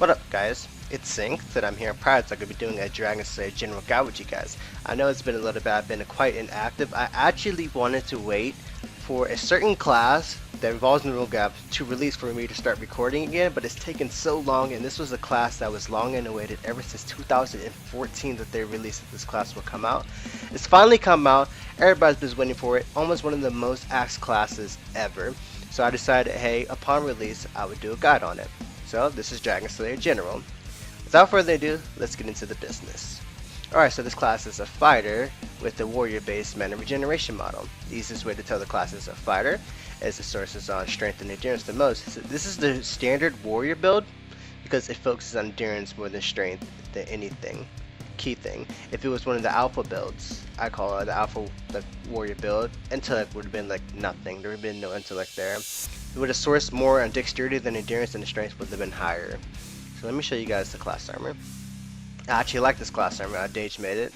What up, guys? It's Synced, and I'm here in Pirates. I'm going to be doing a DragonSlayer general guide with you guys. I know it's been a little bit, I've been quite inactive. I actually wanted to wait for a certain class that involves in the rule gap to release for me to start recording again, but it's taken so long, and this was a class that was long and awaited ever since 2014 that they released that this class will come out. It's finally come out. Everybody's been waiting for it. Almost one of the most asked classes ever. So I decided, hey, upon release, I would do a guide on it. So this is DragonSlayer General. Without further ado, let's get into the business. Alright, so this class is a fighter with the warrior-based mana regeneration model. The easiest way to tell the class is a fighter is the sources on strength and endurance the most. So this is the standard warrior build because it focuses on endurance more than strength than anything. Key thing. If it was one of the alpha builds, I call it the alpha warrior build, intellect would have been like nothing. There would have been no intellect there. It would have sourced more on dexterity than endurance, and the strength would have been higher. So let me show you guys the class armor. I actually like this class armor. Dage made it.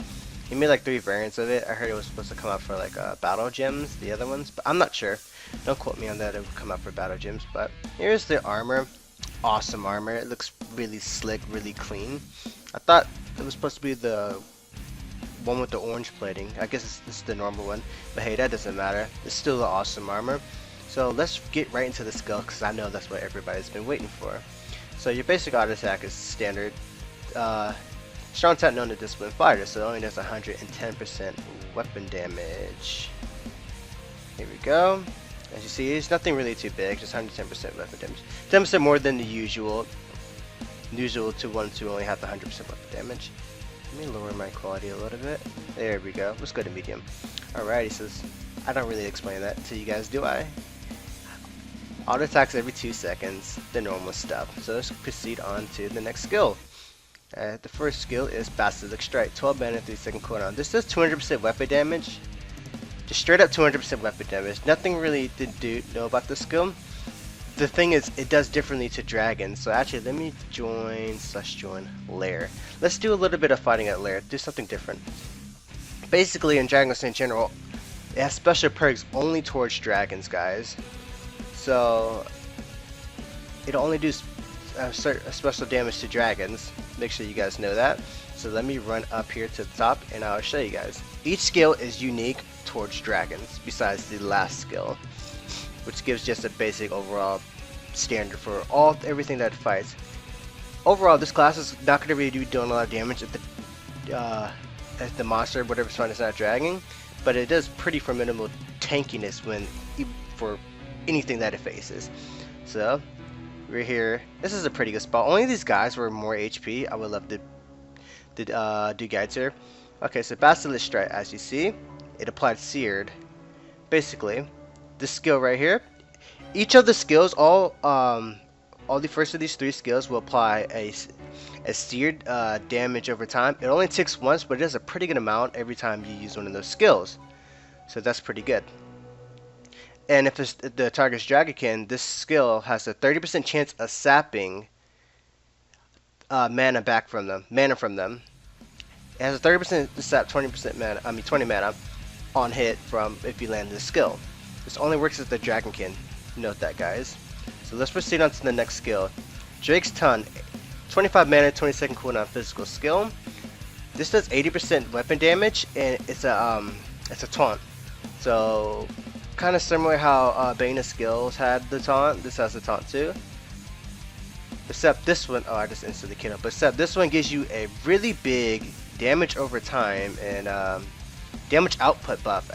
He made like 3 variants of it. I heard it was supposed to come out for like battle gems, the other ones, but I'm not sure. Don't quote me on that. It would come out for battle gems. But here's the armor. Awesome armor. It looks really slick, really clean. I thought it was supposed to be the one with the orange plating. I guess it's the normal one, but hey, that doesn't matter. It's still an awesome armor. So let's get right into the skill because I know that's what everybody's been waiting for. So your basic auto attack is standard. Strong attack known to discipline fighter, so it only does 110% weapon damage. Here we go. As you see, it's nothing really too big, just 110% weapon damage. 10% more than the usual. Usual to one to only have the 100% weapon damage. Let me lower my quality a little bit. There we go. Let's go to medium. Alrighty, so I don't really explain that to you guys, do I? Auto attacks every 2 seconds, the normal stuff. So let's proceed on to the next skill. The first skill is Basilisk Strike, 12 mana, 3-second cooldown. This does 200% weapon damage. Just straight up 200% weapon damage. Nothing really to know about this skill. The thing is, it does differently to dragons. So actually, let me join lair. Let's do a little bit of fighting at lair. Do something different. Basically, in DragonSlayer in general, it has special perks only towards dragons, guys. So it'll only do special damage to dragons. Make sure you guys know that. So let me run up here to the top and I'll show you guys. Each skill is unique towards dragons besides the last skill, which gives just a basic overall standard for everything that it fights. Overall, this class is not going to really be doing a lot of damage at the monster, whatever's fighting is not dragging, but it does pretty formidable tankiness for anything that it faces. So we're here. This is a pretty good spot. Only these guys were more HP. I would love to do guides here. Okay, so Basilisk Strike, as you see, it applied seared. Basically, this skill right here, each of the skills, all the first of these 3 skills will apply a seared damage over time. It only ticks once, but it does a pretty good amount every time you use one of those skills. So that's pretty good. And if the target's Dragonkin, this skill has a 30% chance of sapping mana from them. It has a 30% to sap 20% mana. 20 mana on hit from if you land this skill. This only works with the Dragonkin. Note that, guys. So let's proceed on to the next skill. Drake's Ton, 25 mana, 20-second cooldown physical skill. This does 80% weapon damage, and it's a taunt. So kind of similar how Bane of Skills had the taunt. This has the taunt too. Except this one, I just instantly killed him. But except this one gives you a really big damage over time and damage output buff.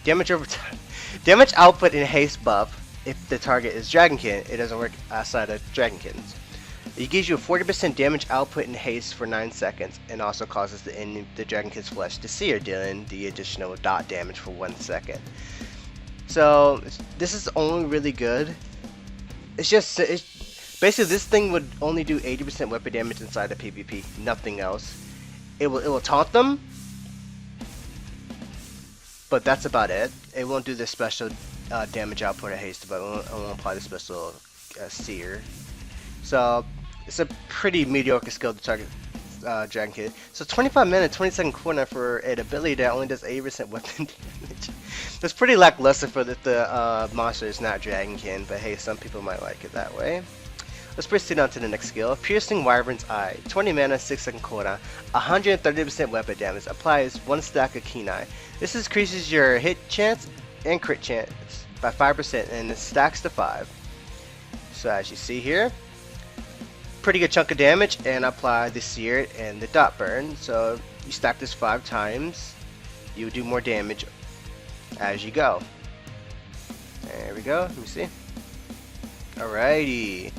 Damage over time, damage output and haste buff. If the target is Dragonkin, it doesn't work outside of Dragonkins. It gives you a 40% damage output and haste for 9 seconds, and also causes the Dragonkin's flesh to sear, dealing the additional dot damage for 1 second. So this is only really good. Basically this thing would only do 80% weapon damage inside of PvP, nothing else. It will taunt them, but that's about it. It won't do the special damage output or haste, but it won't apply the special sear. So it's a pretty mediocre skill to target Dragonkin. So 25 minutes, 20-second cooldown for an ability that only does 80% weapon damage. That's pretty lackluster for the monster is not Dragonkin, but hey, some people might like it that way. Let's proceed on to the next skill. Piercing Wyvern's Eye. 20 mana, 6-second cooldown, 130% weapon damage. Applies 1 stack of Keen Eye. This increases your hit chance and crit chance by 5% and it stacks to 5. So as you see here, pretty good chunk of damage, and apply the Seared and the Dot Burn. So you stack this 5 times, you do more damage as you go. There we go, let me see. Alrighty.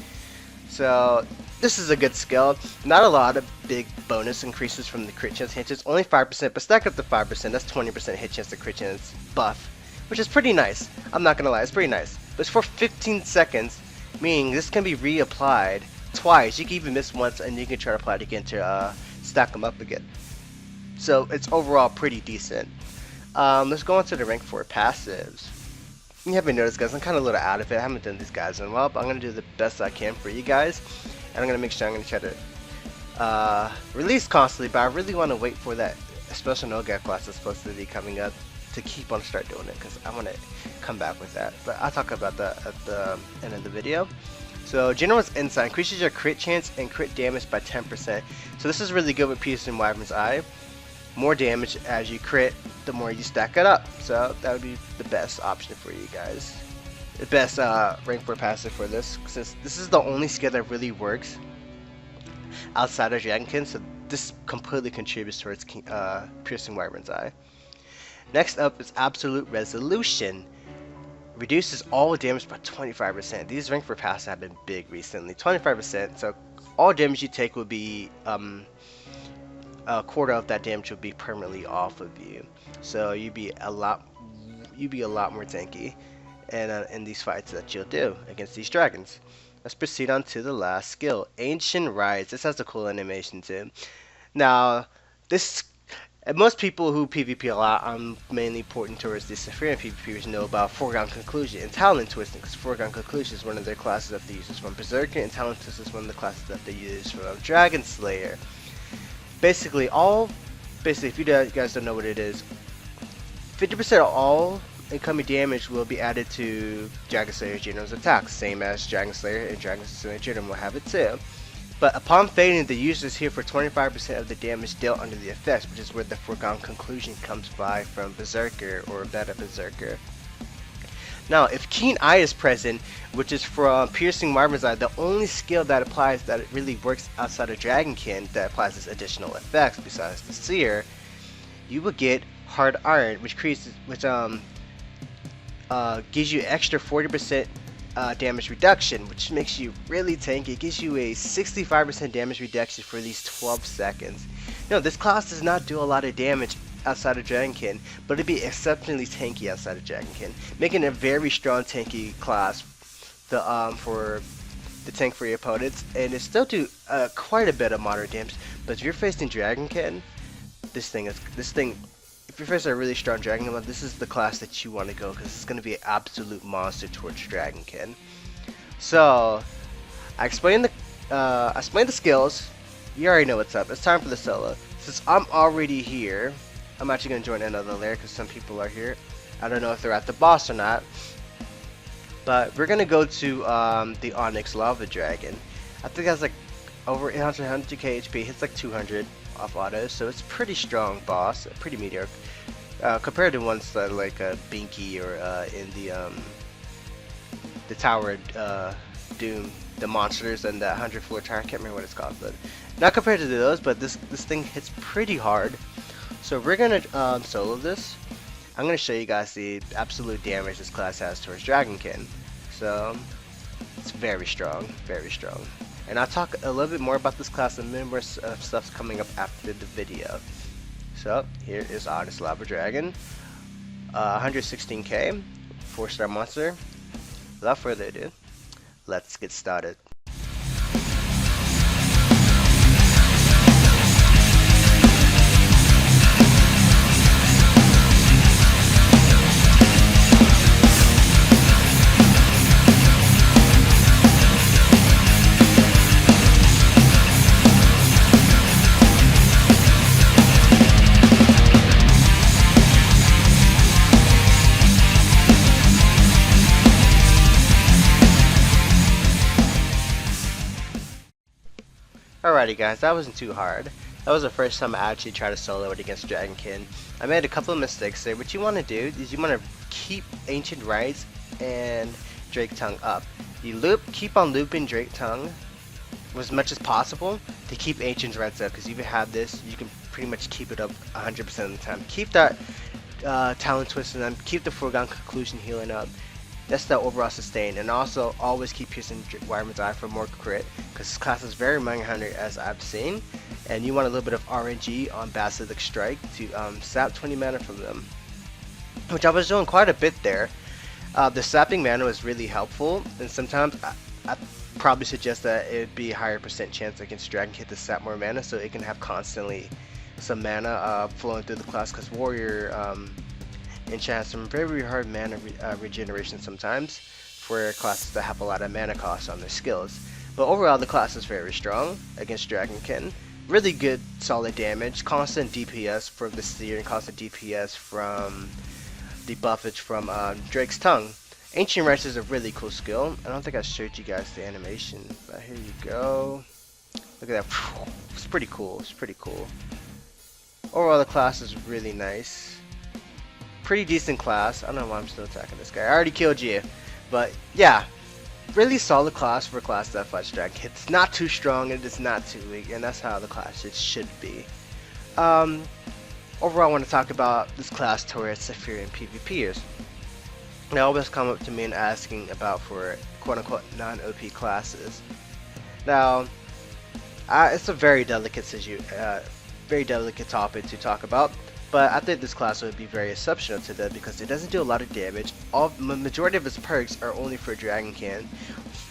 So this is a good skill. Not a lot of big bonus increases from the crit chance hit chance. Only 5%, but stack up to 5%. That's 20% hit chance to crit chance buff, which is pretty nice. I'm not gonna lie, it's pretty nice. But it's for 15 seconds, meaning this can be reapplied twice. You can even miss once, and you can try to apply it again to stack them up again. So it's overall pretty decent. Let's go on to the rank 4 passives. You haven't noticed, guys, I'm kind of a little out of it. I haven't done these guys in a while, but I'm going to do the best I can for you guys. And I'm going to make sure I'm going to try to release constantly, but I really want to wait for that special no-gap class that's supposed to be coming up to keep on start doing it, because I want to come back with that. But I'll talk about that at the end of the video. So General's Insight increases your crit chance and crit damage by 10%. So this is really good with Piercing Wyvern's Eye. More damage as you crit, the more you stack it up. So that would be the best option for you guys. The best rank 4 passive for this, since this is the only skill that really works outside of Dragonkin. So this completely contributes towards Piercing Wyvern's Eye. Next up is Absolute Resolution. Reduces all damage by 25%. These rank 4 passives have been big recently. 25%. So all damage you take will be a quarter of that damage will be permanently off of you. So you'd be a lot more tanky in these fights that you'll do against these dragons. Let's proceed on to the last skill, Ancient Rites. This has a cool animation too. Now, most people who PvP a lot, I'm mainly pointing towards the Saphirian PvPers, know about Foregone Conclusion and Talent Twisting, because Foregone Conclusion is one of their classes that they use from Berserker, and Talent Twist is one of the classes that they use from DragonSlayer. Basically, if you guys don't know what it is, 50% of all incoming damage will be added to DragonSlayer General's attacks, same as DragonSlayer and DragonSlayer General will have it too. But upon fading, the user is here for 25% of the damage dealt under the effects, which is where the Foregone Conclusion comes by from Berserker or Beta Berserker. Now, if Keen Eye is present, which is from Piercing Wyvern's Eye, the only skill that applies that it really works outside of Dragonkin that applies this additional effects besides the Seer, you will get Hard Iron, which gives you extra 40% damage reduction, which makes you really tanky. It gives you a 65% damage reduction for these 12 seconds. You know, this class does not do a lot of damage outside of Dragonkin, but it'd be exceptionally tanky outside of Dragonkin, making it a very strong tanky class for the tank for your opponents, and it still do quite a bit of moderate damage. But if you're facing Dragonkin, if you're facing a really strong Dragonkin, this is the class that you want to go, because it's going to be an absolute monster towards Dragonkin. So I explained the skills. You already know what's up. It's time for the solo. Since I'm already here, I'm actually going to join another layer because some people are here. I don't know if they're at the boss or not. But we're going to go to the Onyx Lava Dragon. I think that's like over 100k HP. Hits like 200 off auto. So it's pretty strong boss. Pretty mediocre. Compared to ones that like Binky or in the Tower Doom. The monsters and the 100 floor tower. I can't remember what it's called. But not compared to those. But this thing hits pretty hard. So we're gonna solo this. I'm gonna show you guys the absolute damage this class has towards Dragonkin. So it's very strong, very strong. And I'll talk a little bit more about this class and more stuff's coming up after the video. So here is Onyx Lava Dragon, 116k, 4-star monster. Without further ado, let's get started. Alrighty guys, that wasn't too hard. That was the first time I actually tried to solo it against Dragonkin. I made a couple of mistakes there. What you want to do is you want to keep Ancient Rites and Drake Tongue up. You keep on looping Drake Tongue as much as possible to keep Ancient Rites up, because if you have this, you can pretty much keep it up 100% of the time. Keep that Talon Twist and then keep the Foregone Conclusion healing up. That's the overall sustain, and also always keep piercing Wireman's Eye for more crit, because this class is very money hungry as I've seen, and you want a little bit of RNG on Basilisk Strike to sap 20 mana from them, which I was doing quite a bit there. The sapping mana was really helpful, and sometimes I probably suggest that it would be a higher percent chance against Dragonkid to sap more mana, so it can have constantly some mana flowing through the class, because Warrior Enchant has some very hard mana regeneration sometimes for classes that have a lot of mana cost on their skills. But overall, the class is very strong against Dragonkin. Really good, solid damage, constant DPS from the Seer, and constant DPS from the buffage from Drake's Tongue. Ancient Rites is a really cool skill. I don't think I showed you guys the animation, but here you go. Look at that. It's pretty cool. It's pretty cool. Overall, the class is really nice. Pretty decent class. I don't know why I'm still attacking this guy. I already killed you. But yeah, really solid class for a class that fights Dragon. It's not too strong and it's not too weak, and that's how the class should be. Overall, I want to talk about this class towards Saphirian PvPers. They always come up to me and asking about for quote-unquote non-OP classes. Now, it's a very delicate topic to talk about. But I think this class would be very exceptional to that because it doesn't do a lot of damage. The majority of its perks are only for Dragonkin.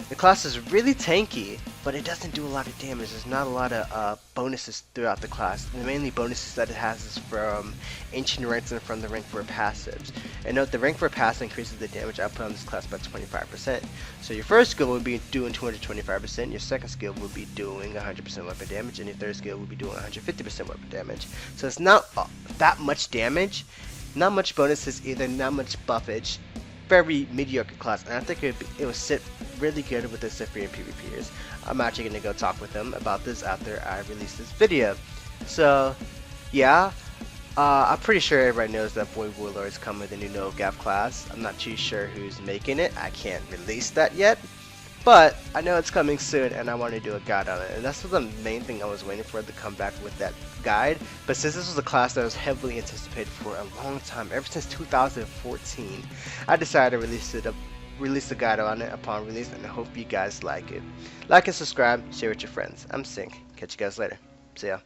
The class is really tanky, but it doesn't do a lot of damage. There's not a lot of bonuses throughout the class. The mainly bonuses that it has is from Ancient Rites and from the rank 4 passives. And note, the rank 4 passive increases the damage output on this class by 25%. So your first skill would be doing 225%, your second skill would be doing 100% weapon damage, and your third skill would be doing 150% weapon damage. So it's not that much damage, not much bonuses either, not much buffage. Very mediocre class, and I think it would sit really good with the Saphirian PvPers. I'm actually going to go talk with them about this after I release this video. So yeah, I'm pretty sure everybody knows that Void Warlord is coming with a new NoGAF class. I'm not too sure who's making it. I can't release that yet, but I know it's coming soon and I want to do a guide on it, and that's the main thing I was waiting for, to come back with that guide. But since this was a class that was heavily anticipated for a long time, ever since 2014, I decided to release a guide on it upon release, and I hope you guys like it. Like and subscribe, share with your friends. I'm Sync. Catch you guys later. See ya.